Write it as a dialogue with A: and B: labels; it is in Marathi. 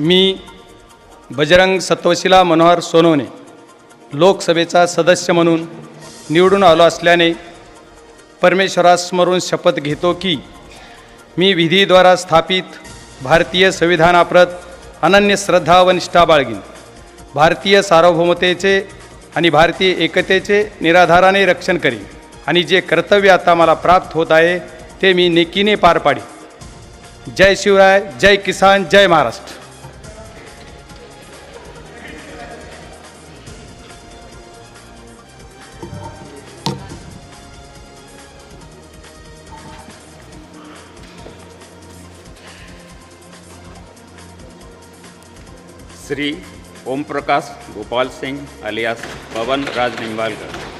A: मी बजरंग सत्वशिला मनोहर सोनवणे लोकसभेचा सदस्य म्हणून निवडून आलो असल्याने परमेश्वरास स्मरून शपथ घेतो की मी विधीद्वारा स्थापित भारतीय संविधानाप्रत अनन्य श्रद्धा व निष्ठा बाळगीन. भारतीय सार्वभौमतेचे आणि भारतीय एकतेचे निराधाराने रक्षण करीन आणि जे कर्तव्य आता मला प्राप्त होत आहे ते मी नेकीने पार पाडीन. जय शिवराय, जय किसान, जय महाराष्ट्र.
B: श्री ओम प्रकाश गोपाल सिंह अलियास पवन राज निंबालकर.